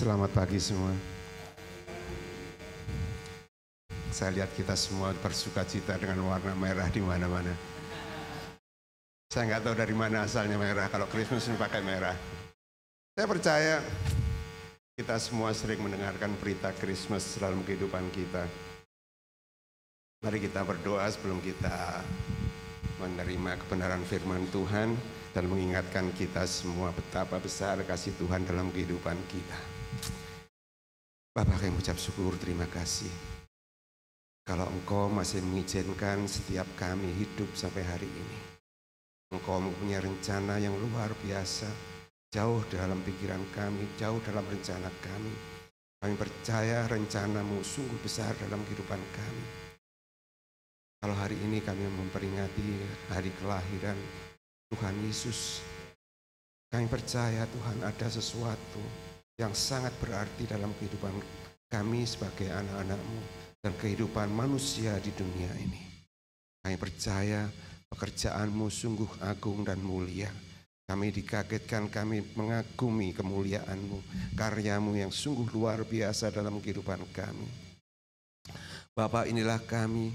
Selamat pagi semua. Saya lihat kita semua bersukacita dengan warna merah di mana-mana. Saya nggak tahu dari mana asalnya merah, kalau Christmas ini pakai merah. Saya percaya kita semua sering mendengarkan berita Christmas dalam kehidupan kita. Mari kita berdoa sebelum kita menerima kebenaran firman Tuhan dan mengingatkan kita semua betapa besar kasih Tuhan dalam kehidupan kita. Bapak yang mengucap syukur, terima kasih. Kalau Engkau masih mengizinkan setiap kami hidup sampai hari ini. Engkau mempunyai rencana yang luar biasa, jauh dalam pikiran kami, jauh dalam rencana kami. Kami percaya rencana-Mu sungguh besar dalam kehidupan kami. Kalau hari ini kami memperingati hari kelahiran Tuhan Yesus, kami percaya Tuhan ada sesuatu yang sangat berarti dalam kehidupan kami sebagai anak-anak-Mu dan kehidupan manusia di dunia ini. Kami percaya pekerjaan-Mu sungguh agung dan mulia. Kami dikagetkan, kami mengagumi kemuliaan-Mu, karya-Mu yang sungguh luar biasa dalam kehidupan kami. Bapa, inilah kami,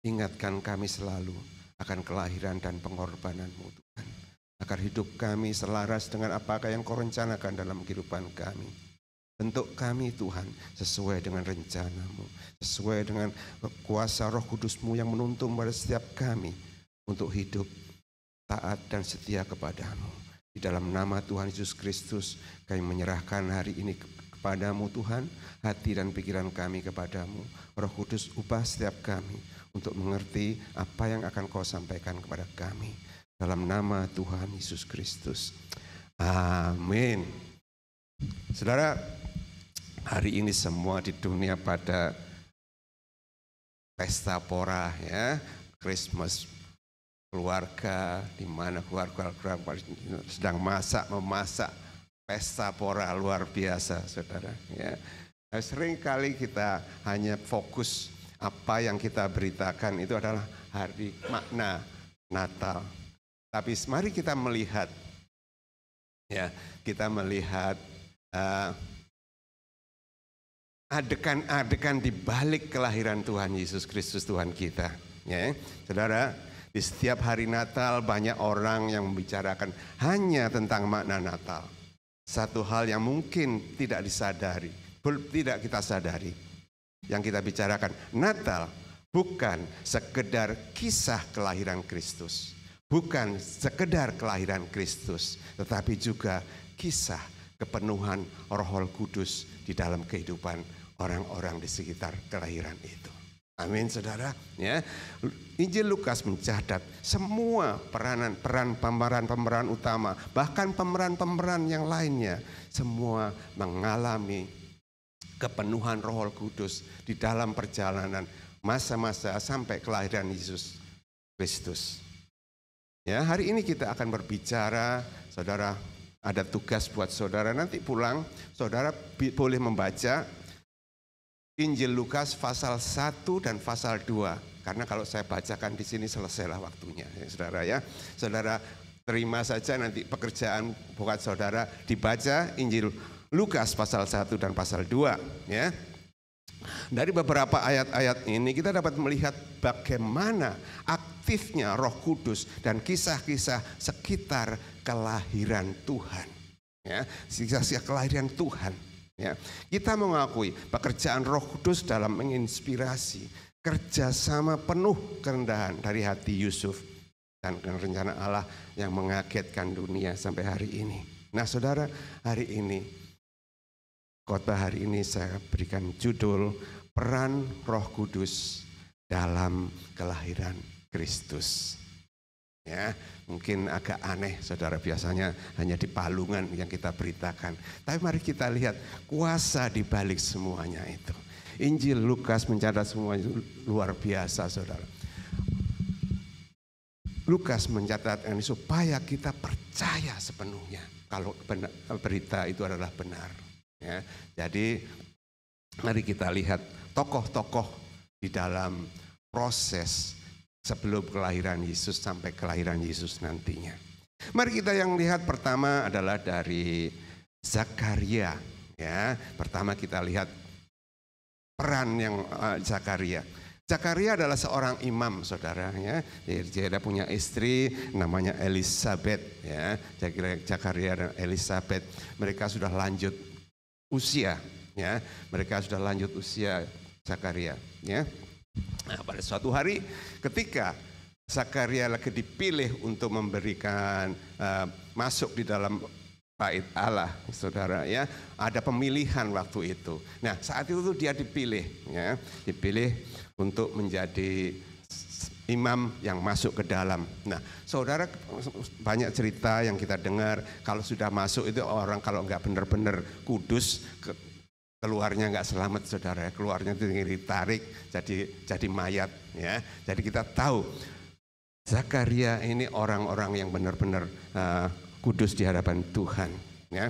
ingatkan kami selalu akan kelahiran dan pengorbanan-Mu Tuhan. Agar hidup kami selaras dengan apakah yang Kau rencanakan dalam kehidupan kami. Bentuk kami Tuhan sesuai dengan rencana-Mu, sesuai dengan kuasa Roh Kudus-Mu yang menuntun pada setiap kami untuk hidup taat dan setia kepada-Mu. Di dalam nama Tuhan Yesus Kristus kami menyerahkan hari ini kepada-Mu Tuhan, hati dan pikiran kami kepada-Mu. Roh Kudus, ubah setiap kami untuk mengerti apa yang akan Kau sampaikan kepada kami. Dalam nama Tuhan Yesus Kristus. Amin. Saudara, hari ini semua di dunia pada pesta pora ya, Christmas, keluarga, di mana keluarga sedang memasak pesta pora luar biasa, saudara. Ya. Nah, sering kali kita hanya fokus apa yang kita beritakan itu adalah hari makna Natal. Tapi mari kita melihat, ya, kita melihat adegan-adegan di balik kelahiran Tuhan Yesus Kristus Tuhan kita. Ya, saudara, di setiap hari Natal banyak orang yang membicarakan hanya tentang makna Natal. Satu hal yang mungkin tidak disadari, tidak kita sadari. Yang kita bicarakan, Natal bukan sekedar kisah kelahiran Kristus. Bukan sekedar kelahiran Kristus, tetapi juga kisah kepenuhan Roh Kudus di dalam kehidupan orang-orang di sekitar kelahiran itu. Amin, saudara. Ya, Injil Lukas mencatat semua pemeran utama, bahkan pemeran yang lainnya, semua mengalami kepenuhan Roh Kudus di dalam perjalanan masa-masa sampai kelahiran Yesus Kristus. Ya, hari ini kita akan berbicara, saudara, ada tugas buat saudara. Nanti pulang, saudara boleh membaca Injil Lukas pasal 1 dan pasal 2. Karena kalau saya bacakan di sini selesailah waktunya, ya, saudara ya. Saudara terima saja nanti pekerjaan buat saudara dibaca Injil Lukas pasal 1 dan pasal 2, ya. Dari beberapa ayat-ayat ini kita dapat melihat bagaimana aktifnya Roh Kudus dan kisah-kisah sekitar kelahiran Tuhan. Ya, kisah-kisah kelahiran Tuhan. Ya, kita mengakui pekerjaan Roh Kudus dalam menginspirasi kerjasama penuh kerendahan dari hati Yusuf dan rencana Allah yang mengagetkan dunia sampai hari ini. Nah, saudara, hari ini khotbah hari ini saya berikan judul Peran Roh Kudus dalam Kelahiran Kristus. Ya, mungkin agak aneh, saudara, biasanya hanya di palungan yang kita beritakan. Tapi mari kita lihat kuasa di balik semuanya itu. Injil Lukas mencatat semua itu luar biasa, saudara. Lukas mencatat ini supaya kita percaya sepenuhnya kalau berita itu adalah benar. Ya, jadi mari kita lihat tokoh-tokoh di dalam proses sebelum kelahiran Yesus sampai kelahiran Yesus nantinya. Mari kita yang lihat pertama adalah dari Zakaria. Ya, pertama kita lihat peran yang Zakaria. Zakaria adalah seorang imam, saudara. Ya. Dia punya istri namanya Elisabeth. Ya. Zakaria dan Elisabeth, mereka sudah lanjut usia. Ya. Mereka sudah lanjut usia Zakaria. Ya. Nah, pada suatu hari ketika Zakaria lagi dipilih untuk memberikan masuk di dalam bait Allah, saudara, ya, ada pemilihan waktu itu. Nah, saat itu dia dipilih, ya, dipilih untuk menjadi imam yang masuk ke dalam. Nah, saudara, banyak cerita yang kita dengar kalau sudah masuk itu orang kalau nggak benar-benar kudus keluarnya nggak selamat, saudara. Keluarnya itu ditarik jadi mayat, ya. Jadi kita tahu Zakaria ini orang-orang yang benar-benar kudus di hadapan Tuhan, ya.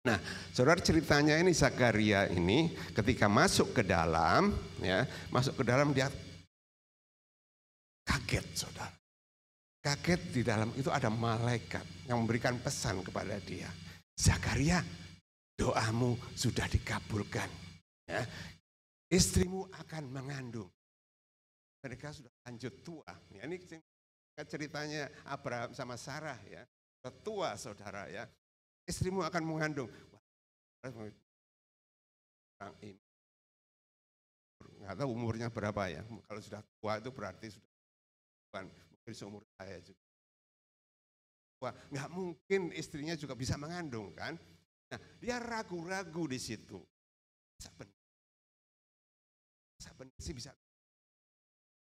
Nah, saudara, ceritanya ini Zakaria ini ketika masuk ke dalam, ya, masuk ke dalam dia kaget, saudara. Kaget, di dalam itu ada malaikat yang memberikan pesan kepada dia. Zakaria, doamu sudah dikabulkan, ya. Istrimu akan mengandung. Mereka sudah lanjut tua. Ya, ini ceritanya Abraham sama Sarah, ya. Tua, saudara, ya. Istrimu akan mengandung. Nggak tahu umurnya berapa, ya. Kalau sudah tua itu berarti sudah bukan mungkin seumur saya juga. Wah, nggak mungkin istrinya juga bisa mengandung, kan? Nah, dia ragu-ragu di situ. Benar sih bisa.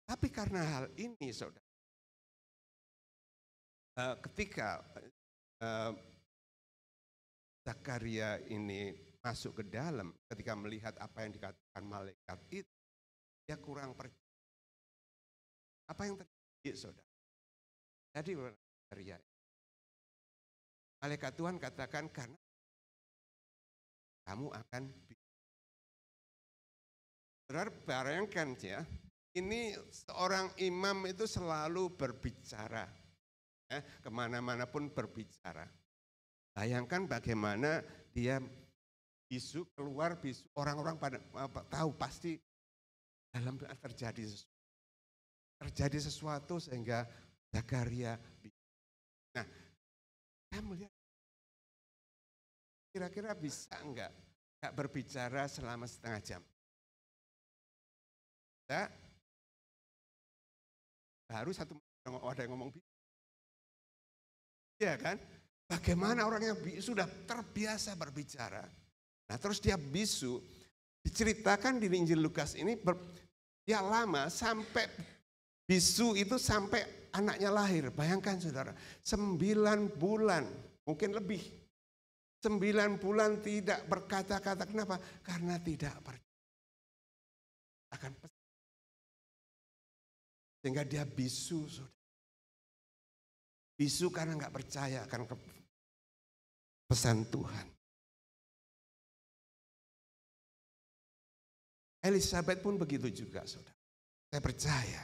Tapi karena hal ini, saudara, ketika Zakaria ini masuk ke dalam, ketika melihat apa yang dikatakan malaikat itu, dia kurang percaya. Apa yang terjadi, saudara? Jadi Zakaria, malaikat Tuhan katakan, karena kamu akan. Saudara, bayangkan, ya, ini seorang imam itu selalu berbicara, ya, kemana-mana pun berbicara. Bayangkan bagaimana dia bisu, keluar bisu, orang-orang pada tahu pasti dalam terjadi sesuatu sehingga Zakaria. Nah, saya melihat kira-kira bisa enggak berbicara selama setengah jam? Kita baru ada yang ngomong, iya kan? Bagaimana orang yang sudah terbiasa berbicara. Nah, terus dia bisu, diceritakan di Injil Lukas ini dia lama sampai bisu itu sampai anaknya lahir. Bayangkan, saudara, 9 bulan, mungkin lebih. 9 bulan tidak berkata-kata. Kenapa? Karena tidak percaya akan pesan. Sehingga dia bisu, saudara. Bisu karena nggak percaya akan pesan Tuhan. Elisabeth pun begitu juga, saudara. Saya percaya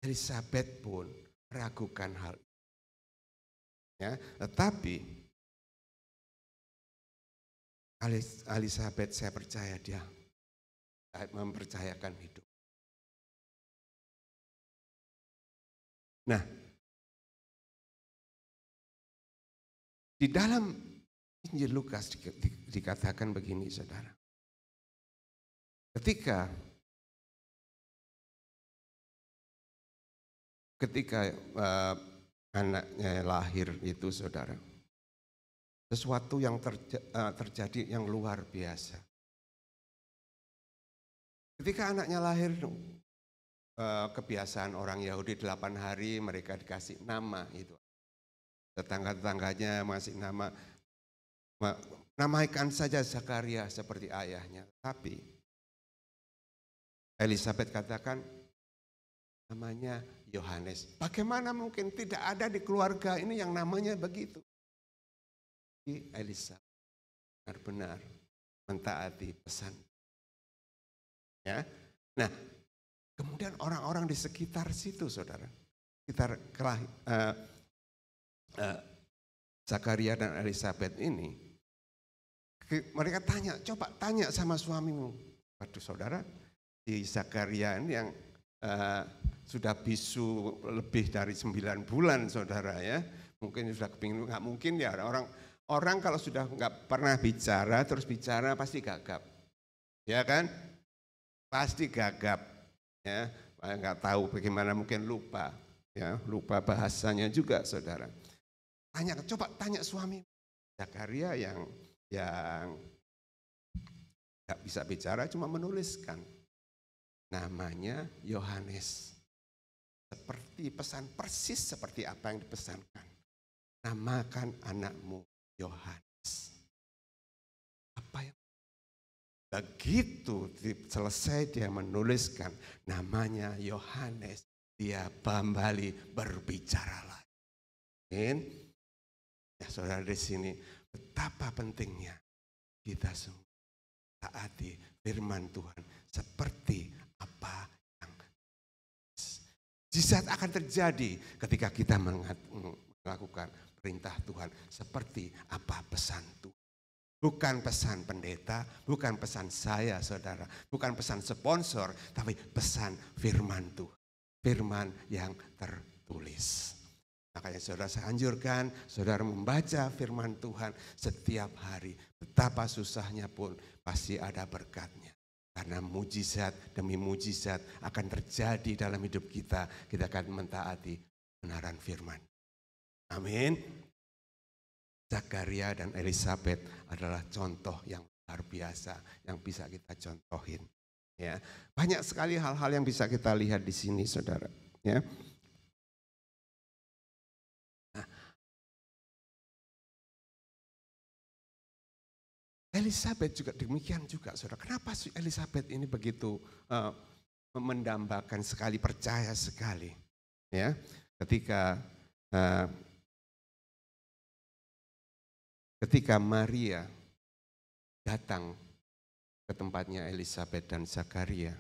Elisabeth pun meragukan hal itu. Ya, tetapi Elisabeth, saya percaya dia mempercayakan hidup. Nah, di dalam Injil Lukas dikatakan begini, saudara. Ketika anaknya lahir itu, saudara, sesuatu yang terjadi yang luar biasa. Ketika anaknya lahir, kebiasaan orang Yahudi 8 hari mereka dikasih nama itu. Tetangga-tetangganya masih namaikan saja Zakaria seperti ayahnya. Tapi Elisabeth katakan namanya Yohanes. Bagaimana mungkin tidak ada di keluarga ini yang namanya begitu? Elisabeth benar-benar mentaati pesan. Ya. Nah, kemudian orang-orang di sekitar situ, saudara, sekitar Zakaria dan Elisabeth ini, Mereka tanya, coba tanya sama suamimu. Waduh saudara, di Zakaria ini yang sudah bisu lebih dari 9 bulan saudara ya. Mungkin sudah kepingin, nggak mungkin ya orang kalau sudah nggak pernah bicara terus bicara pasti gagap. Ya kan? Pasti gagap. Ya, nggak tahu bagaimana, mungkin lupa. Ya, lupa bahasanya juga saudara. Coba tanya suami. Zakaria yang nggak bisa bicara cuma menuliskan. Namanya Yohanes. Seperti pesan persis seperti apa yang dipesankan. Namakan anakmu Yohanes. Apa yang begitu selesai dia menuliskan namanya Yohanes, dia kembali berbicara lagi. Ya saudara di sini, betapa pentingnya kita semua taati firman Tuhan seperti apa yang jizat akan terjadi ketika kita melakukan perintah Tuhan seperti apa pesan Tuhan. Bukan pesan pendeta, bukan pesan saya saudara, bukan pesan sponsor, tapi pesan firman Tuhan. Firman yang tertulis. Makanya saudara, saya anjurkan saudara membaca firman Tuhan setiap hari. Betapa susahnya pun pasti ada berkatnya. Karena mujizat demi mujizat akan terjadi dalam hidup kita. Kita akan mentaati kebenaran firman. Amin. Zakaria dan Elisabet adalah contoh yang luar biasa yang bisa kita contohin. Ya, banyak sekali hal-hal yang bisa kita lihat di sini saudara. Ya. Elisabet juga demikian juga saudara. Kenapa Elisabet ini begitu mendambakan sekali, percaya sekali. Ya, ketika Maria datang ke tempatnya Elisabet dan Zakaria.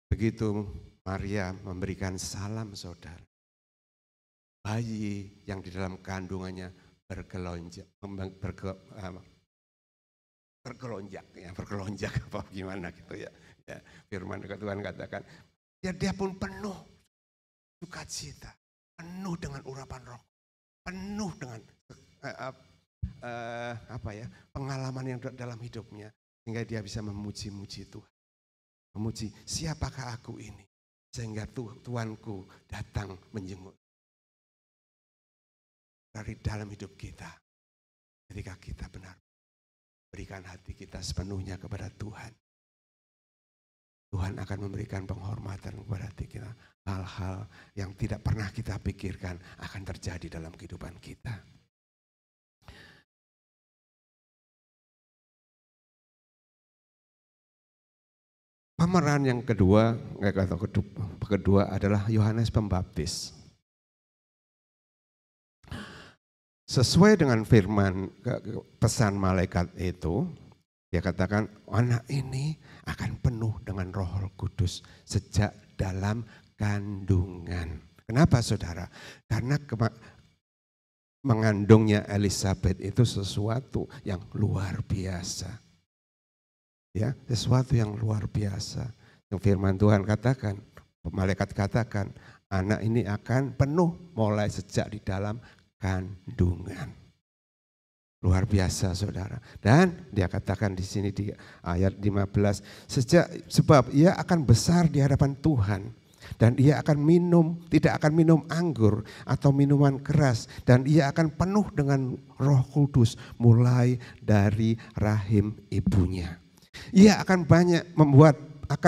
Begitu Maria memberikan salam saudara. Bayi yang di dalam kandungannya bergelonjak apa gimana gitu ya. Firman Tuhan katakan, dia pun penuh sukacita, penuh dengan urapan roh, penuh dengan pengalaman yang dalam hidupnya, sehingga dia bisa memuji-muji Tuhan, memuji siapakah aku ini, sehingga Tuanku datang menjenguk. Dari dalam hidup kita, ketika kita benar berikan hati kita sepenuhnya kepada Tuhan, Tuhan akan memberikan penghormatan kepada hati kita. Hal-hal yang tidak pernah kita pikirkan akan terjadi dalam kehidupan kita. Pemeran yang kedua adalah Yohanes Pembaptis. Sesuai dengan firman pesan malaikat itu, dia katakan anak ini akan penuh dengan Roh Kudus sejak dalam kandungan. Kenapa saudara? Karena mengandungnya Elisabet itu sesuatu yang luar biasa. Ya, sesuatu yang luar biasa. Yang firman Tuhan katakan, malaikat katakan, anak ini akan penuh mulai sejak di dalam kandungan. Luar biasa saudara. Dan dia katakan di sini di ayat 15, sebab ia akan besar di hadapan Tuhan dan ia akan tidak akan minum anggur atau minuman keras, dan ia akan penuh dengan Roh Kudus mulai dari rahim ibunya. Ia akan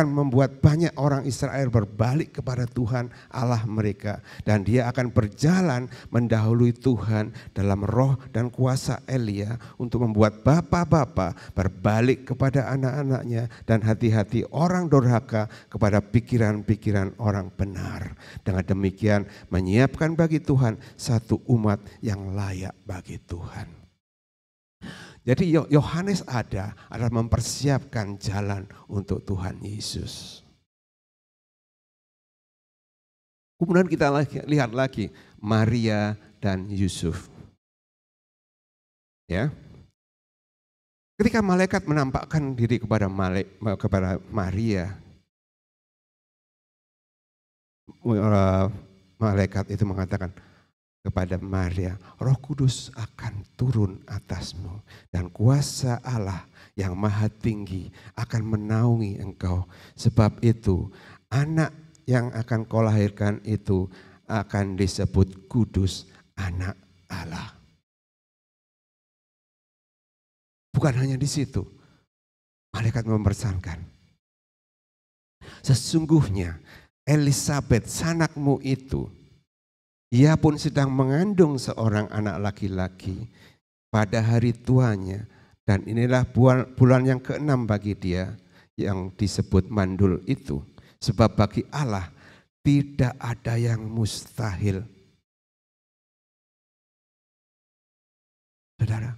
membuat banyak orang Israel berbalik kepada Tuhan Allah mereka. Dan dia akan berjalan mendahului Tuhan dalam roh dan kuasa Elia untuk membuat bapa-bapa berbalik kepada anak-anaknya dan hati-hati orang durhaka kepada pikiran-pikiran orang benar. Dengan demikian menyiapkan bagi Tuhan satu umat yang layak bagi Tuhan. Jadi Yohanes adalah mempersiapkan jalan untuk Tuhan Yesus. Kemudian kita lihat lagi Maria dan Yusuf. Ya. Ketika malaikat menampakkan diri kepada Maria, malaikat itu mengatakan kepada Maria, Roh Kudus akan turun atasmu dan kuasa Allah yang maha tinggi akan menaungi engkau. Sebab itu anak yang akan kau lahirkan itu akan disebut kudus, anak Allah. Bukan hanya di situ, malaikat mempesankan, sesungguhnya Elisabet sanakmu itu, ia pun sedang mengandung seorang anak laki-laki pada hari tuanya, dan inilah bulan yang ke-6 bagi dia yang disebut mandul itu. Sebab bagi Allah tidak ada yang mustahil. Saudara,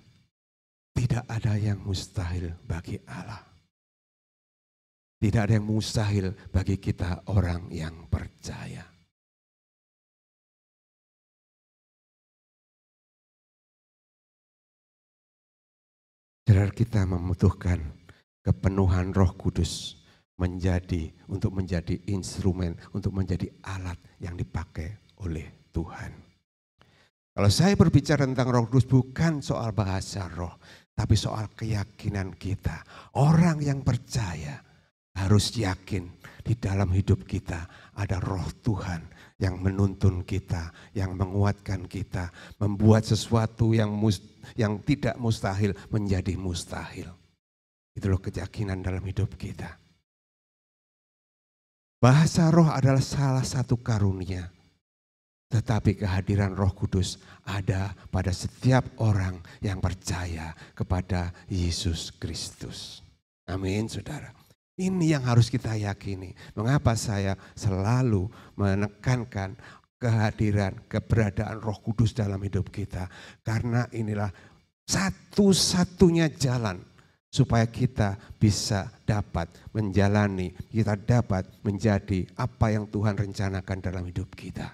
tidak ada yang mustahil bagi Allah. Tidak ada yang mustahil bagi kita orang yang percaya. Saudara, kita membutuhkan kepenuhan Roh Kudus untuk menjadi instrumen, untuk menjadi alat yang dipakai oleh Tuhan. Kalau saya berbicara tentang Roh Kudus bukan soal bahasa roh, tapi soal keyakinan kita. Orang yang percaya harus yakin di dalam hidup kita ada Roh Tuhan yang menuntun kita, yang menguatkan kita, membuat sesuatu yang tidak mustahil menjadi mustahil. Itulah keyakinan dalam hidup kita. Bahasa roh adalah salah satu karunia. Tetapi kehadiran Roh Kudus ada pada setiap orang yang percaya kepada Yesus Kristus. Amin, saudara. Ini yang harus kita yakini. Mengapa saya selalu menekankan kehadiran, keberadaan Roh Kudus dalam hidup kita. Karena inilah satu-satunya jalan supaya kita bisa dapat menjalani, kita dapat menjadi apa yang Tuhan rencanakan dalam hidup kita.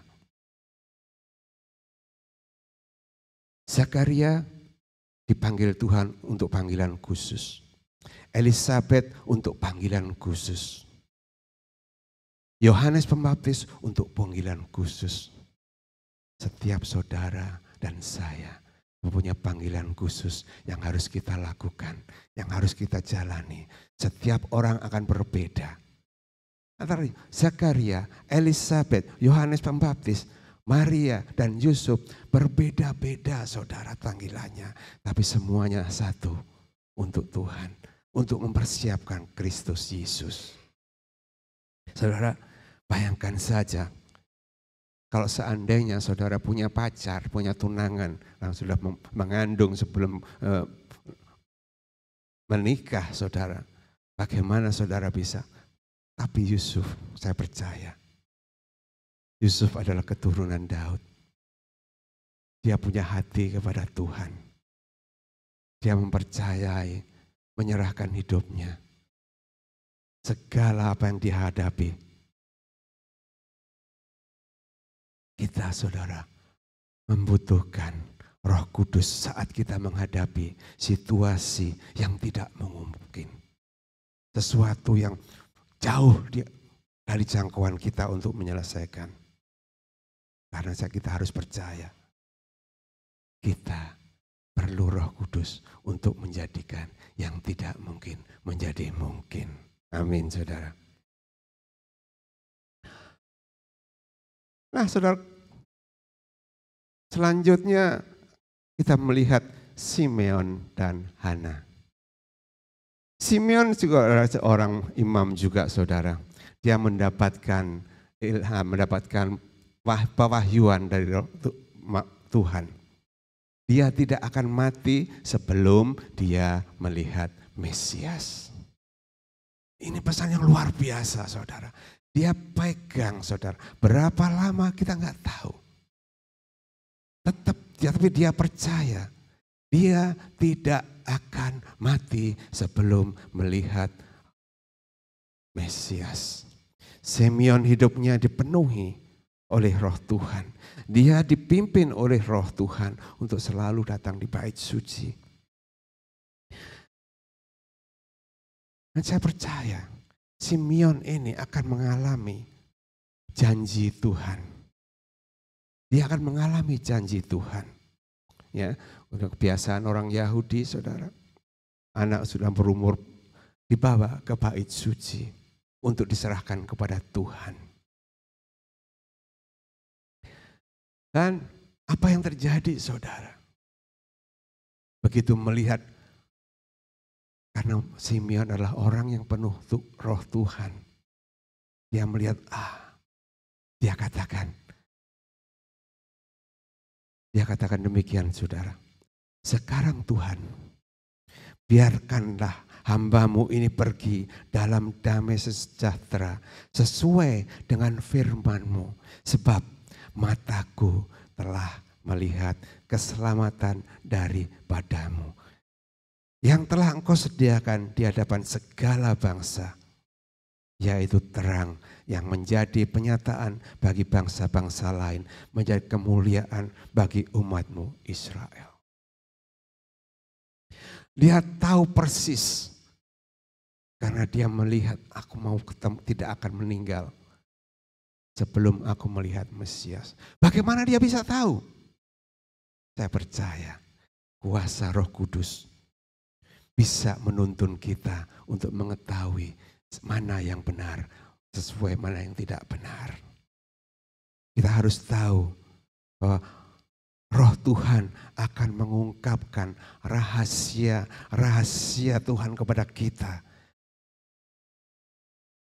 Zakaria dipanggil Tuhan untuk panggilan khusus. Elisabet untuk panggilan khusus. Yohanes Pembaptis untuk panggilan khusus. Setiap saudara dan saya mempunyai panggilan khusus yang harus kita lakukan, yang harus kita jalani. Setiap orang akan berbeda. Antara Zakaria, Elisabet, Yohanes Pembaptis, Maria dan Yusuf berbeda-beda saudara panggilannya. Tapi semuanya satu, untuk Tuhan. Untuk mempersiapkan Kristus Yesus. Saudara, bayangkan saja kalau seandainya saudara punya pacar, punya tunangan, sudah mengandung sebelum menikah saudara. Bagaimana saudara bisa? Tapi Yusuf, saya percaya. Yusuf adalah keturunan Daud. Dia punya hati kepada Tuhan. Dia mempercayai, menyerahkan hidupnya. Segala apa yang dihadapi. Kita saudara membutuhkan Roh Kudus saat kita menghadapi situasi yang tidak mungkin. Sesuatu yang jauh dari jangkauan kita untuk menyelesaikan. Karena kita harus percaya. Kita perlu Roh Kudus untuk menjadikan yang tidak mungkin menjadi mungkin. Amin, saudara. Nah, saudara, selanjutnya kita melihat Simeon dan Hana. Simeon juga adalah seorang imam juga, saudara. Dia mendapatkan ilham, mendapatkan pewahyuan dari Tuhan. Dia tidak akan mati sebelum dia melihat Mesias. Ini pesan yang luar biasa, saudara. Dia pegang, saudara. Berapa lama kita nggak tahu. Tapi dia percaya. Dia tidak akan mati sebelum melihat Mesias. Simeon hidupnya dipenuhi oleh Roh Tuhan. Dia dipimpin oleh Roh Tuhan untuk selalu datang di bait suci. Dan saya percaya Simeon ini akan mengalami janji Tuhan. Dia akan mengalami janji Tuhan. Ya, udah kebiasaan orang Yahudi, saudara. Anak sudah berumur dibawa ke bait suci untuk diserahkan kepada Tuhan. Dan apa yang terjadi, saudara? Begitu melihat, karena Simeon adalah orang yang penuh roh Tuhan. Dia melihat, dia katakan demikian, saudara. Sekarang Tuhan, biarkanlah hamba-Mu ini pergi dalam damai sejahtera sesuai dengan firman-Mu. Sebab mataku telah melihat keselamatan daripada-Mu, yang telah Engkau sediakan di hadapan segala bangsa, yaitu terang yang menjadi penyataan bagi bangsa-bangsa lain, menjadi kemuliaan bagi umat-Mu Israel. Dia tahu persis, karena dia melihat, aku mau ketemu, tidak akan meninggal sebelum aku melihat Mesias. Bagaimana dia bisa tahu? Saya percaya kuasa Roh Kudus bisa menuntun kita untuk mengetahui mana yang benar, sesuai mana yang tidak benar. Kita harus tahu bahwa Roh Tuhan akan mengungkapkan rahasia Tuhan kepada kita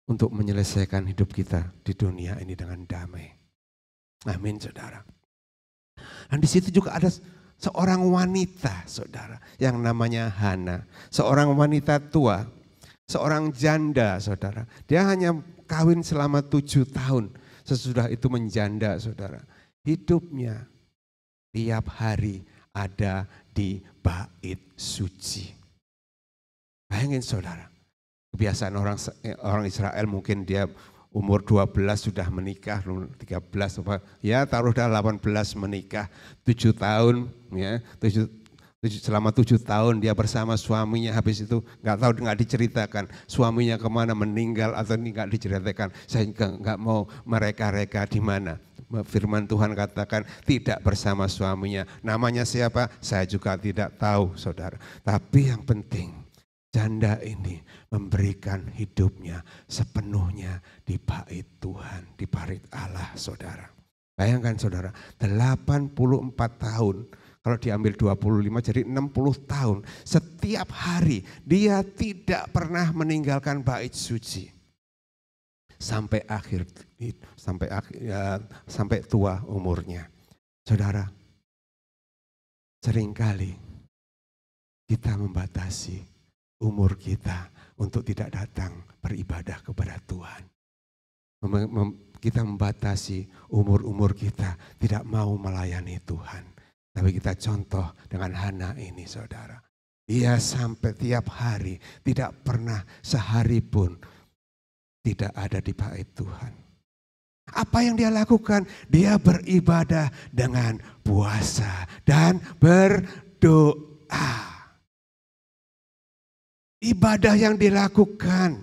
untuk menyelesaikan hidup kita di dunia ini dengan damai. Amin, saudara. Dan di situ juga ada seorang wanita, saudara, yang namanya Hana. Seorang wanita tua, seorang janda, saudara. Dia hanya kawin selama 7 tahun. Sesudah itu menjanda, saudara. Hidupnya tiap hari ada di bait suci. Bayangin, saudara. Kebiasaan orang Israel, mungkin dia umur 12 sudah menikah, 13 ya taruh dah 18 menikah, 7 tahun ya, selama 7 tahun dia bersama suaminya, habis itu nggak diceritakan suaminya kemana, meninggal atau nggak diceritakan. Saya nggak mau mereka-reka di mana. Firman Tuhan katakan tidak bersama suaminya. Namanya siapa? Saya juga tidak tahu, saudara. Tapi yang penting janda ini memberikan hidupnya sepenuhnya di bait Tuhan, di bait Allah, saudara. Bayangkan, saudara, 84 tahun. Kalau diambil 25 jadi 60 tahun. Setiap hari dia tidak pernah meninggalkan bait suci. Sampai tua umurnya. Saudara, seringkali kita membatasi umur kita untuk tidak datang beribadah kepada Tuhan. Kita membatasi umur kita tidak mau melayani Tuhan. Tapi kita contoh dengan Hana ini, saudara. Dia sampai tiap hari tidak pernah sehari pun tidak ada di bait Tuhan. Apa yang dia lakukan? Dia beribadah dengan puasa dan berdoa. Ibadah yang dilakukan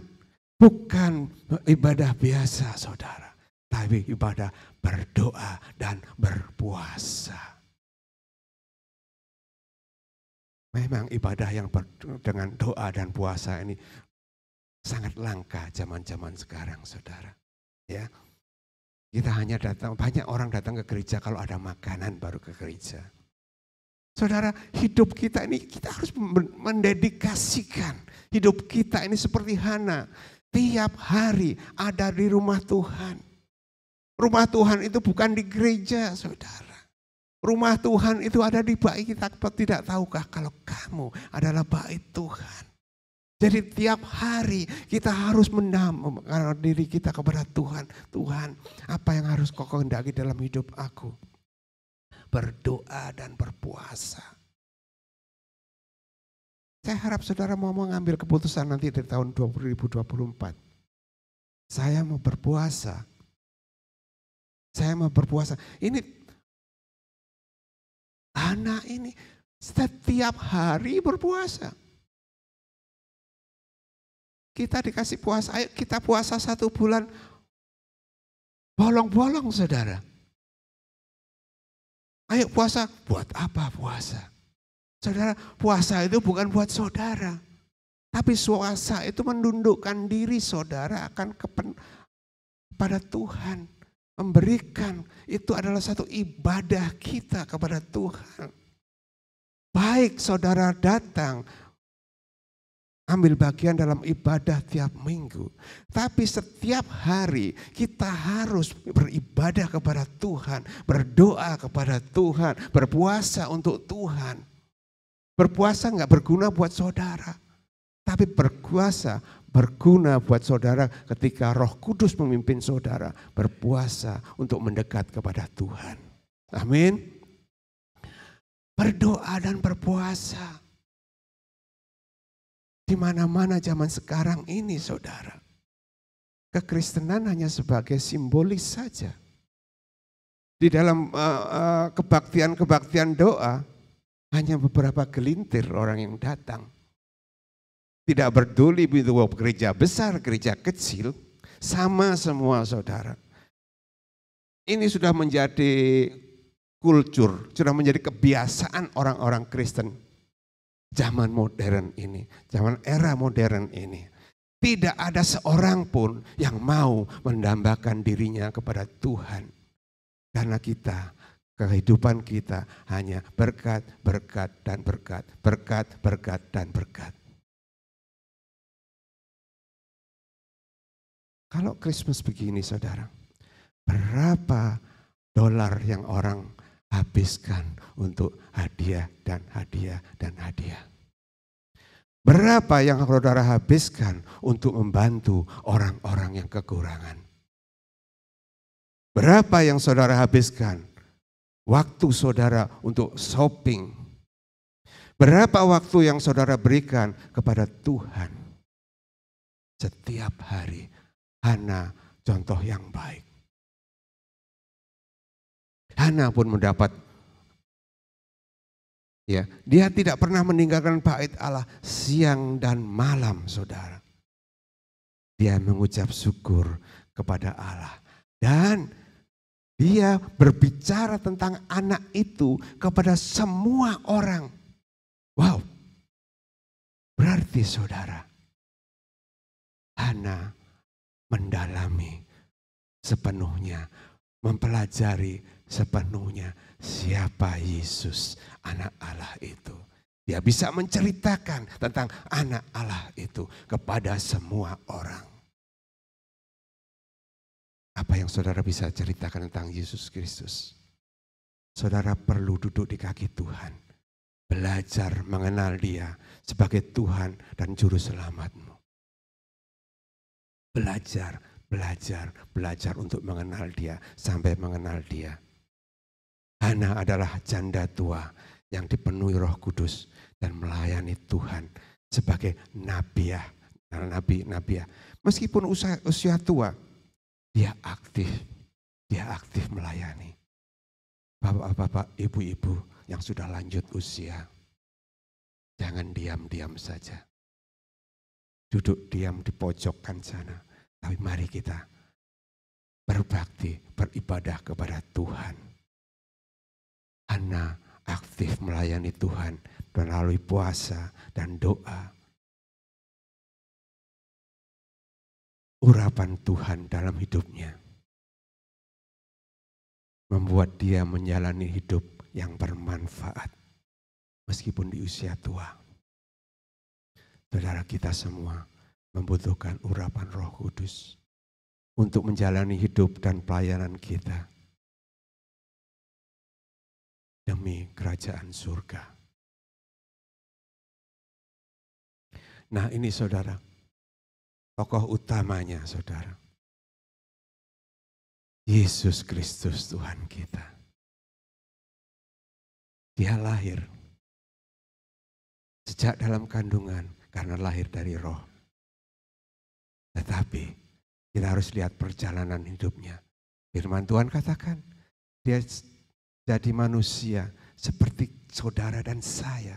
bukan ibadah biasa, saudara. Tapi ibadah berdoa dan berpuasa. Memang ibadah yang dengan doa dan puasa ini sangat langka zaman-zaman sekarang, saudara. Ya, kita hanya datang, banyak orang datang ke gereja kalau ada makanan baru ke gereja. Saudara, hidup kita ini kita harus mendedikasikan hidup kita ini seperti Hana. Tiap hari ada di rumah Tuhan. Rumah Tuhan itu bukan di gereja, saudara. Rumah Tuhan itu ada di bait kita. Tidak tahukah kalau kamu adalah bait Tuhan? Jadi tiap hari kita harus menambahkan diri kita kepada Tuhan. Tuhan, apa yang harus Kau kehendaki dalam hidup aku? Berdoa dan berpuasa. Saya harap saudara mau mengambil keputusan nanti di tahun 2024. Saya mau berpuasa. Saya mau berpuasa. Ini Hana ini setiap hari berpuasa. Kita dikasih puasa, ayo kita puasa 1 bulan. Bolong-bolong saudara. Ayo puasa, buat apa puasa? Saudara, puasa itu bukan buat saudara. Tapi puasa itu menundukkan diri saudara akan kepada Tuhan. Memberikan, itu adalah satu ibadah kita kepada Tuhan. Baik saudara datang, ambil bagian dalam ibadah tiap minggu. Tapi setiap hari kita harus beribadah kepada Tuhan. Berdoa kepada Tuhan, berpuasa untuk Tuhan. Berpuasa enggak berguna buat saudara. Tapi berpuasa berguna buat saudara ketika Roh Kudus memimpin saudara berpuasa untuk mendekat kepada Tuhan. Amin. Berdoa dan berpuasa. Di mana-mana zaman sekarang ini saudara. Kekristenan hanya sebagai simbolis saja. Di dalam kebaktian-kebaktian doa hanya beberapa gelintir orang yang datang. Tidak peduli itu gereja besar, gereja kecil, sama semua saudara. Ini sudah menjadi kultur, sudah menjadi kebiasaan orang-orang Kristen. Zaman modern ini, zaman era modern ini. Tidak ada seorang pun yang mau mendambakan dirinya kepada Tuhan. Karena kita, kehidupan kita hanya berkat, berkat, dan berkat. Berkat, berkat, dan berkat. Kalau Christmas begini saudara, berapa dolar yang orang habiskan untuk hadiah dan hadiah dan hadiah? Berapa yang saudara habiskan untuk membantu orang-orang yang kekurangan? Berapa yang saudara habiskan waktu saudara untuk shopping? Berapa waktu yang saudara berikan kepada Tuhan? Setiap hari. Hana contoh yang baik. Hana pun mendapat, ya, dia tidak pernah meninggalkan bait Allah siang dan malam, saudara. Dia mengucap syukur kepada Allah dan dia berbicara tentang anak itu kepada semua orang. Wow, berarti saudara, Hana mendalami sepenuhnya, mempelajari sepenuhnya siapa Yesus anak Allah itu. Dia bisa menceritakan tentang anak Allah itu kepada semua orang. Apa yang saudara bisa ceritakan tentang Yesus Kristus? Saudara perlu duduk di kaki Tuhan. Belajar mengenal Dia sebagai Tuhan dan Juru Selamatmu. Belajar, belajar, belajar untuk mengenal Dia sampai mengenal Dia. Hana adalah janda tua yang dipenuhi Roh Kudus dan melayani Tuhan sebagai nabiah. Meskipun usia tua, dia aktif melayani. Bapak-bapak, ibu-ibu yang sudah lanjut usia, jangan diam-diam saja. Duduk diam di pojokan sana. Tapi mari kita berbakti, beribadah kepada Tuhan. Hana aktif melayani Tuhan melalui puasa dan doa. Urapan Tuhan dalam hidupnya membuat dia menjalani hidup yang bermanfaat meskipun di usia tua. Saudara, kita semua membutuhkan urapan Roh Kudus untuk menjalani hidup dan pelayanan kita demi kerajaan surga. Nah, ini saudara, tokoh utamanya saudara, Yesus Kristus Tuhan kita. Dia lahir sejak dalam kandungan karena lahir dari roh. Tetapi kita harus lihat perjalanan hidupnya. Firman Tuhan katakan, dia jadi manusia seperti saudara dan saya.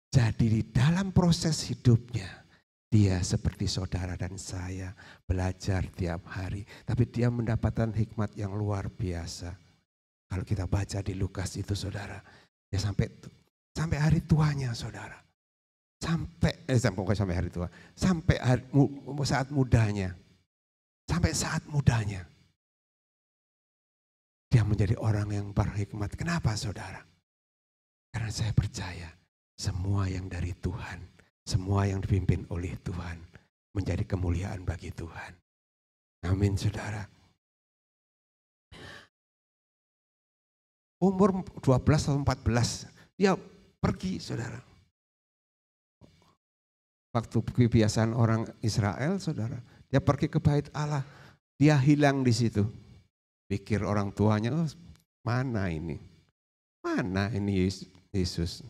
Jadi di dalam proses hidupnya, Dia seperti saudara dan saya belajar tiap hari. Tapi dia mendapatkan hikmat yang luar biasa. Kalau kita baca di Lukas itu saudara. Ya sampai hari tuanya saudara. Sampai hari tua. Sampai saat mudanya. Sampai saat mudanya. Dia menjadi orang yang berhikmat. Kenapa saudara? Karena saya percaya semua yang dari Tuhan, semua yang dipimpin oleh Tuhan menjadi kemuliaan bagi Tuhan. Amin saudara. Umur 12 atau 14 dia pergi saudara. Waktu kebiasaan orang Israel saudara, dia pergi ke bait Allah, dia hilang di situ. Pikir orang tuanya, oh, mana ini Yesus.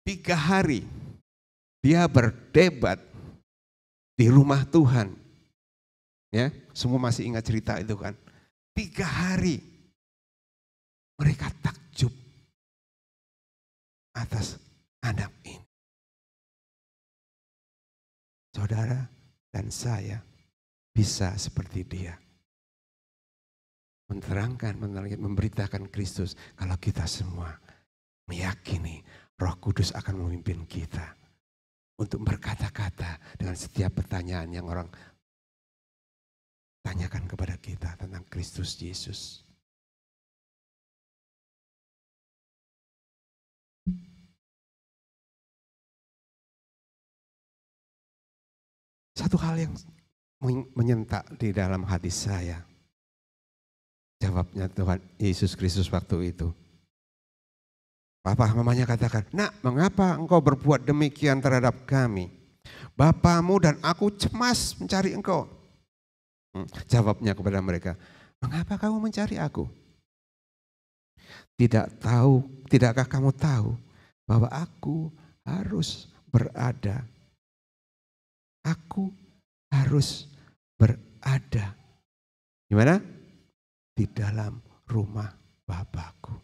3 hari dia berdebat di rumah Tuhan. Ya, semua masih ingat cerita itu kan. 3 hari mereka takjub atas anak ini. Saudara dan saya bisa seperti dia. Menerangkan, memberitakan Kristus kalau kita semua meyakini Roh Kudus akan memimpin kita untuk berkata-kata dengan setiap pertanyaan yang orang tanyakan kepada kita tentang Kristus Yesus. Satu hal yang menyentak di dalam hati saya. Jawabnya Tuhan Yesus Kristus waktu itu. Papa mamanya katakan, nak mengapa engkau berbuat demikian terhadap kami? Bapamu dan aku cemas mencari engkau. Jawabnya kepada mereka, mengapa kamu mencari aku? Tidakkah kamu tahu bahwa aku harus berada? Aku harus berada. Gimana? Di dalam rumah Bapakku.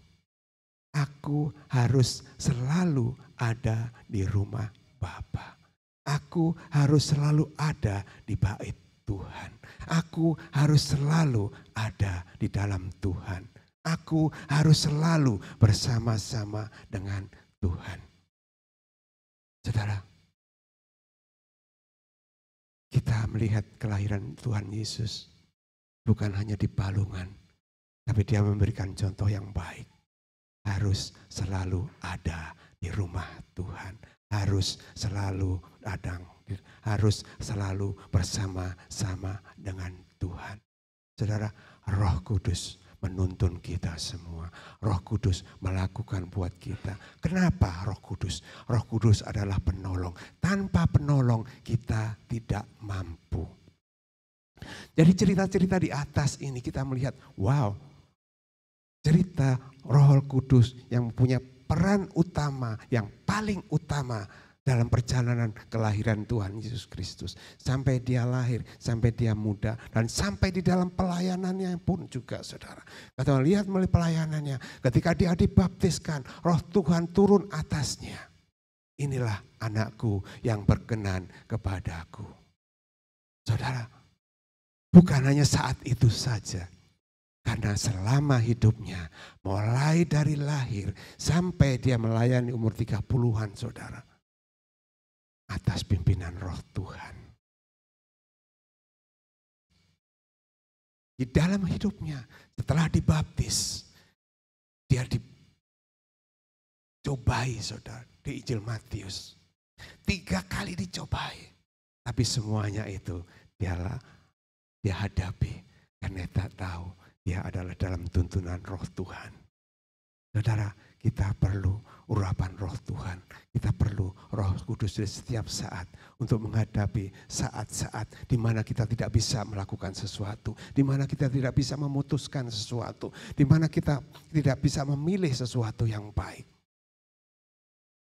Aku harus selalu ada di rumah Bapa. Aku harus selalu ada di bait Tuhan. Aku harus selalu ada di dalam Tuhan. Aku harus selalu bersama-sama dengan Tuhan. Saudara, kita melihat kelahiran Tuhan Yesus bukan hanya di palungan, tapi dia memberikan contoh yang baik. Harus selalu ada di rumah Tuhan. Harus selalu harus selalu bersama-sama dengan Tuhan. Saudara, Roh Kudus menuntun kita semua. Roh Kudus melakukan buat kita. Kenapa Roh Kudus? Roh Kudus adalah penolong. Tanpa penolong kita tidak mampu. Jadi cerita-cerita di atas ini kita melihat, wow, cerita Roh Kudus yang punya peran utama, yang paling utama dalam perjalanan kelahiran Tuhan Yesus Kristus. Sampai dia lahir, sampai dia muda, dan sampai di dalam pelayanannya pun juga saudara. Kita lihat melalui pelayanannya, ketika dia dibaptiskan, Roh Tuhan turun atasnya. Inilah anakku yang berkenan kepadaku. Saudara, bukan hanya saat itu saja. Karena selama hidupnya, mulai dari lahir sampai dia melayani umur 30-an saudara. Atas pimpinan Roh Tuhan. Di dalam hidupnya, setelah dibaptis, dia dicobai saudara, di Injil Matius. 3 kali dicobai. Tapi semuanya itu dia hadapi. Karena dia tahu dia adalah dalam tuntunan Roh Tuhan. Saudara, kita perlu urapan Roh Tuhan. Kita perlu Roh Kudus di setiap saat untuk menghadapi saat-saat di mana kita tidak bisa melakukan sesuatu, di mana kita tidak bisa memutuskan sesuatu, di mana kita tidak bisa memilih sesuatu yang baik.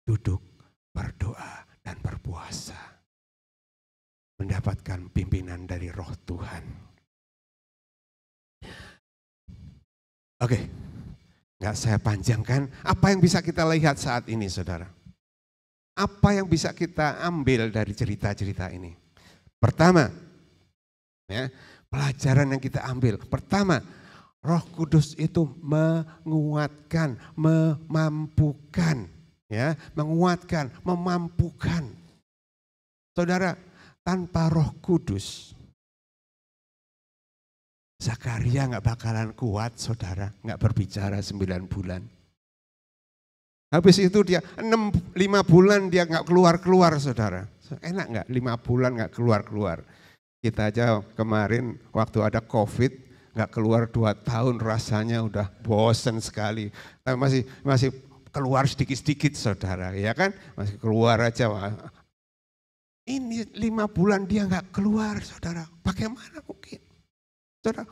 Duduk, berdoa, dan berpuasa. Mendapatkan pimpinan dari Roh Tuhan. Oke, nggak saya panjangkan. Apa yang bisa kita lihat saat ini, saudara? Apa yang bisa kita ambil dari cerita-cerita ini? Pertama, ya, pelajaran yang kita ambil. Pertama, Roh Kudus itu menguatkan, memampukan, ya, menguatkan, memampukan. Saudara, tanpa Roh Kudus, Zakaria nggak bakalan kuat, saudara, nggak berbicara 9 bulan. Habis itu dia 5 bulan dia nggak keluar-keluar, saudara. Enak nggak 5 bulan nggak keluar-keluar? Kita aja kemarin waktu ada COVID nggak keluar 2 tahun rasanya udah bosen sekali. Tapi masih keluar sedikit-sedikit, saudara, ya kan? Masih keluar aja. Ini 5 bulan dia nggak keluar, saudara. Bagaimana mungkin? Saudara,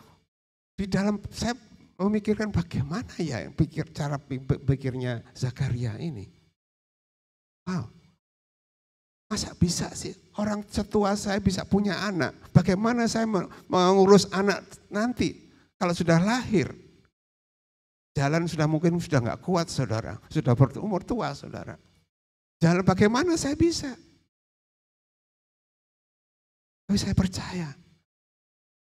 di dalam saya memikirkan bagaimana ya cara pikirnya Zakaria ini. Wow, masa bisa sih orang setua saya bisa punya anak? Bagaimana saya mengurus anak nanti kalau sudah lahir? Jalan sudah mungkin sudah nggak kuat, saudara. Sudah berumur tua, saudara. Jalan bagaimana saya bisa? Tapi saya percaya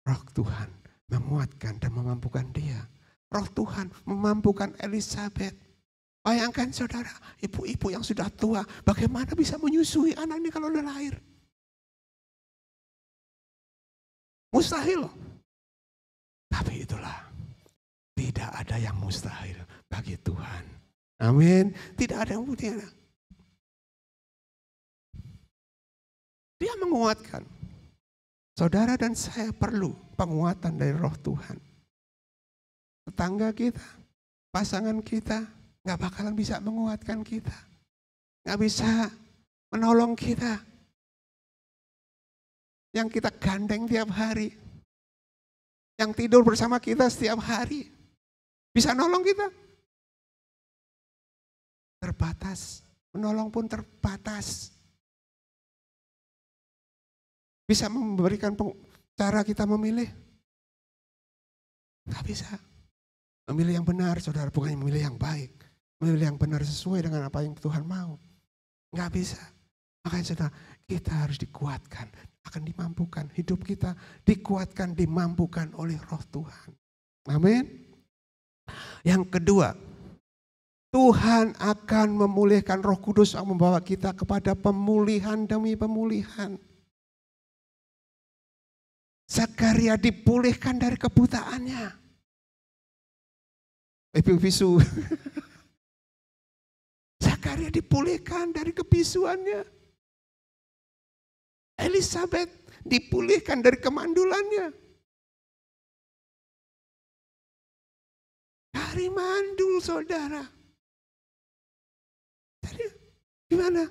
Roh Tuhan menguatkan dan memampukan dia. Roh Tuhan memampukan Elizabeth. Bayangkan, saudara, ibu-ibu yang sudah tua, bagaimana bisa menyusui anak ini kalau udah lahir? Mustahil. Tapi itulah, tidak ada yang mustahil bagi Tuhan. Amin. Tidak ada yang mustahil. Dia menguatkan. Saudara dan saya perlu penguatan dari Roh Tuhan. Tetangga kita, pasangan kita, gak bakalan bisa menguatkan kita. Gak bisa menolong kita. Yang kita gandeng tiap hari. Yang tidur bersama kita setiap hari. Bisa nolong kita? Terbatas. Menolong pun terbatas. Bisa memberikan cara kita memilih? Gak bisa. Memilih yang benar, saudara, bukan memilih yang baik. Memilih yang benar sesuai dengan apa yang Tuhan mau. Gak bisa. Makanya saudara, kita harus dikuatkan, akan dimampukan. Hidup kita dikuatkan, dimampukan oleh Roh Tuhan. Amin. Yang kedua, Tuhan akan memulihkan. Roh Kudus akan membawa kita kepada pemulihan demi pemulihan. Zakaria dipulihkan dari kebutaannya. Bisu. Zakaria dipulihkan dari kebisuannya. Elizabeth dipulihkan dari kemandulannya. Dari mandul, saudara. Jadi gimana?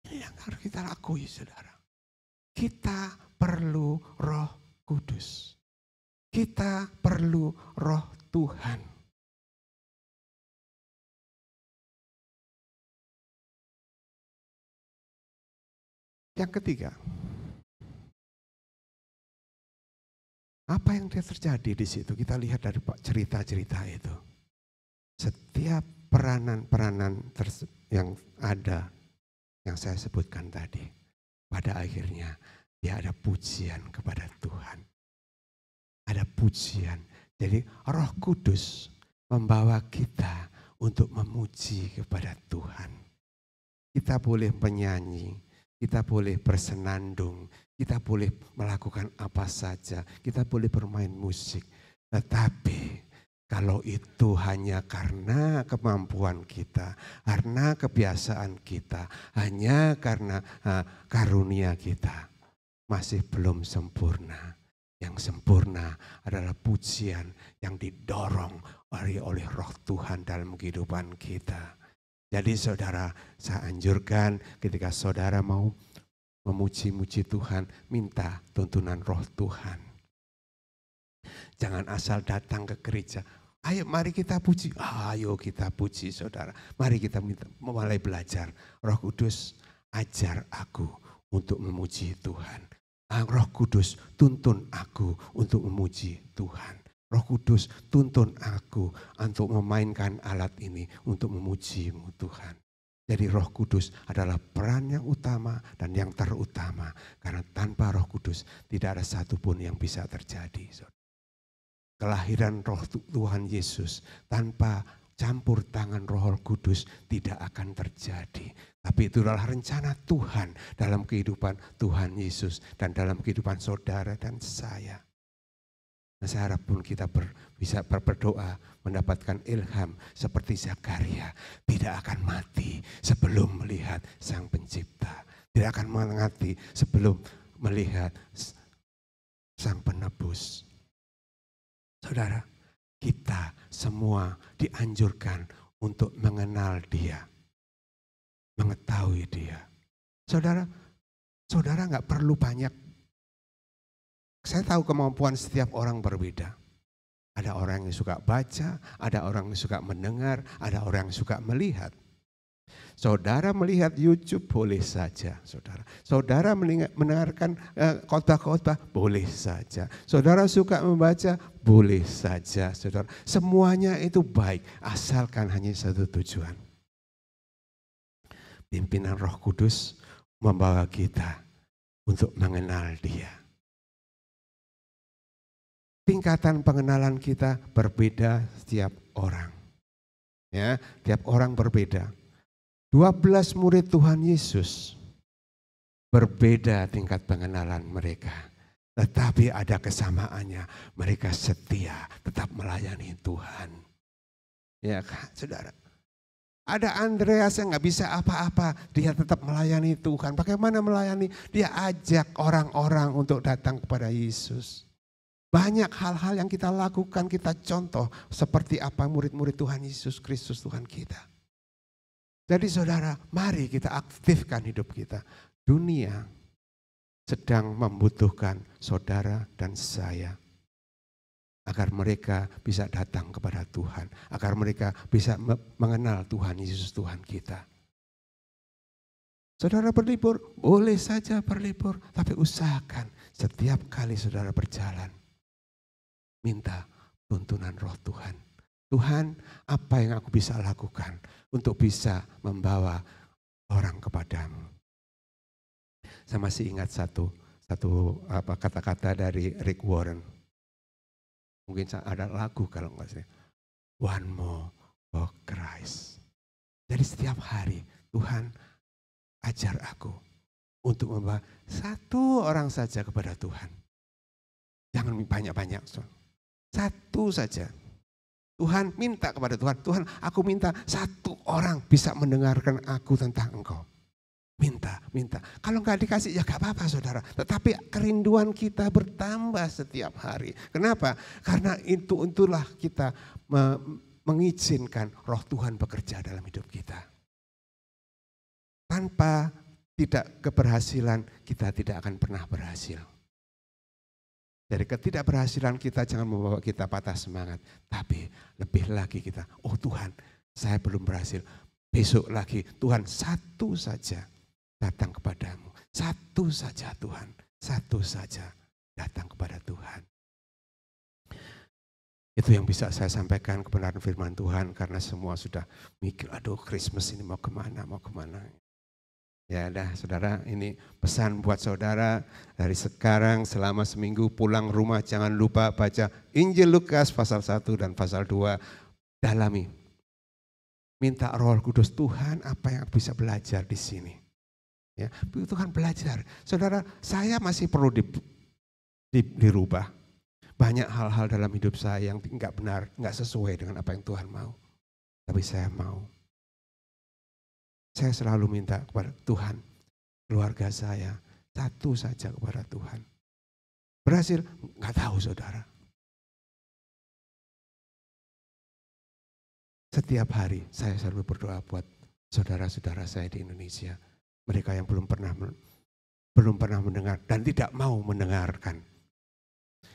Ini yang harus kita lakui, saudara. Kita perlu Roh Kudus. Kita perlu Roh Tuhan. Yang ketiga, apa yang terjadi di situ? Kita lihat dari cerita-cerita itu. Setiap peranan-peranan yang ada, yang saya sebutkan tadi, pada akhirnya dia ada pujian kepada Tuhan. Ada pujian. Jadi Roh Kudus membawa kita untuk memuji kepada Tuhan. Kita boleh menyanyi, kita boleh bersenandung, kita boleh melakukan apa saja, kita boleh bermain musik. Tetapi kalau itu hanya karena kemampuan kita, karena kebiasaan kita, hanya karena karunia kita, masih belum sempurna. Yang sempurna adalah pujian yang didorong oleh Roh Tuhan dalam kehidupan kita. Jadi saudara, saya anjurkan ketika saudara mau memuji-muji Tuhan, minta tuntunan Roh Tuhan. Jangan asal datang ke gereja. Ayo mari kita puji. Ayo kita puji, saudara. Mari kita mulai belajar. Roh Kudus, ajar aku untuk memuji Tuhan. Roh Kudus, tuntun aku untuk memuji Tuhan. Roh Kudus, tuntun aku untuk memainkan alat ini untuk memuji-Mu Tuhan. Jadi Roh Kudus adalah peran yang utama dan yang terutama. Karena tanpa Roh Kudus tidak ada satupun yang bisa terjadi. Kelahiran Roh Tuhan Yesus tanpa campur tangan Roh Kudus tidak akan terjadi. Tapi itu adalah rencana Tuhan dalam kehidupan Tuhan Yesus dan dalam kehidupan saudara dan saya. Nah, saya harap pun kita bisa berdoa mendapatkan ilham seperti Zakaria. Tidak akan mati sebelum melihat Sang Pencipta. Tidak akan mati sebelum melihat Sang Penebus. Saudara, kita semua dianjurkan untuk mengenal Dia. Mengetahui Dia. Saudara nggak perlu banyak. Saya tahu kemampuan setiap orang berbeda. Ada orang yang suka baca, ada orang yang suka mendengar, ada orang yang suka melihat. Saudara melihat YouTube boleh saja, saudara. Saudara mendengarkan khotbah-khotbah boleh saja. Saudara suka membaca boleh saja, saudara. Semuanya itu baik, asalkan hanya satu tujuan. Pimpinan Roh Kudus membawa kita untuk mengenal Dia. Tingkatan pengenalan kita berbeda setiap orang. Ya, tiap orang berbeda. 12 murid Tuhan Yesus berbeda tingkat pengenalan mereka. Tetapi ada kesamaannya, mereka setia tetap melayani Tuhan. Ya kan, saudara. Ada Andreas yang gak bisa apa-apa, dia tetap melayani Tuhan. Bagaimana melayani? Dia ajak orang-orang untuk datang kepada Yesus. Banyak hal-hal yang kita lakukan, kita contoh seperti apa murid-murid Tuhan Yesus Kristus Tuhan kita. Jadi saudara, mari kita aktifkan hidup kita. Dunia sedang membutuhkan saudara dan saya. Agar mereka bisa datang kepada Tuhan. Agar mereka bisa mengenal Tuhan Yesus Tuhan kita. Saudara berlibur, boleh saja berlibur. Tapi usahakan setiap kali saudara berjalan. Minta tuntunan Roh Tuhan. Tuhan, apa yang aku bisa lakukan untuk bisa membawa orang kepadamu? Saya masih ingat satu kata-kata dari Rick Warren. Mungkin ada lagu kalau enggak sih. One more for Christ. Jadi setiap hari Tuhan ajar aku untuk membawa satu orang saja kepada Tuhan. Jangan banyak-banyak. Satu saja. Tuhan minta kepada Tuhan. Tuhan, aku minta satu orang bisa mendengarkan aku tentang Engkau. Minta. Kalau enggak dikasih ya gak apa-apa saudara. Tetapi kerinduan kita bertambah setiap hari. Kenapa? Karena itulah kita mengizinkan Roh Tuhan bekerja dalam hidup kita. Tanpa tidak keberhasilan, kita tidak akan pernah berhasil. Dari ketidakberhasilan kita jangan membawa kita patah semangat. Tapi lebih lagi kita, oh Tuhan saya belum berhasil. Besok lagi Tuhan satu saja datang kepadamu. Satu saja Tuhan, satu saja datang kepada Tuhan. Itu yang bisa saya sampaikan kebenaran firman Tuhan. Karena semua sudah mikir, aduh Christmas ini mau kemana. Ya dah saudara, ini pesan buat saudara dari sekarang selama seminggu pulang rumah jangan lupa baca Injil Lukas pasal 1 dan pasal 2, dalami. Minta Roh Kudus, Tuhan apa yang bisa belajar di sini. Ya, Tuhan belajar. Saudara, saya masih perlu dirubah. Banyak hal-hal dalam hidup saya yang enggak benar, enggak sesuai dengan apa yang Tuhan mau. Tapi saya mau. Saya selalu minta kepada Tuhan, keluarga saya, satu saja kepada Tuhan. Berhasil? Enggak tahu saudara. Setiap hari saya selalu berdoa buat saudara-saudara saya di Indonesia. Mereka yang belum pernah mendengar dan tidak mau mendengarkan.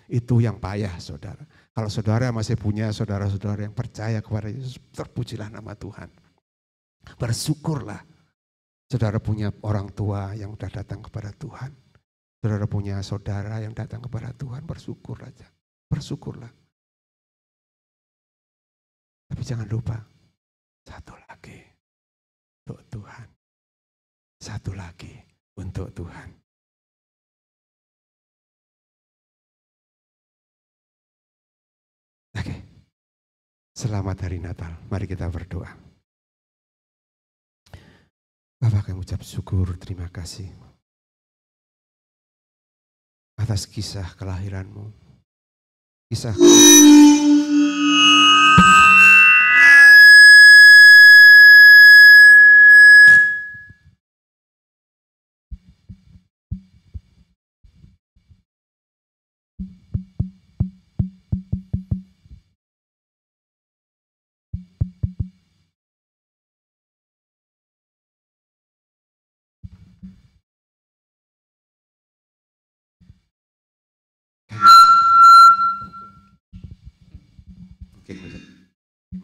Itu yang payah saudara. Kalau saudara masih punya saudara-saudara yang percaya kepada Yesus, terpujilah nama Tuhan. Bersyukurlah saudara punya orang tua yang sudah datang kepada Tuhan. Saudara punya saudara yang datang kepada Tuhan, bersyukur aja. Bersyukurlah. Tapi jangan lupa, satu lagi untuk Tuhan. Satu lagi untuk Tuhan. Oke, selamat hari Natal. Mari kita berdoa. Bapak, kami ucap syukur, terima kasih atas kisah kelahiranmu. Kisah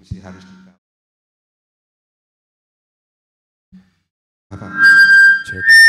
mesti harus kita. Bapak, cek.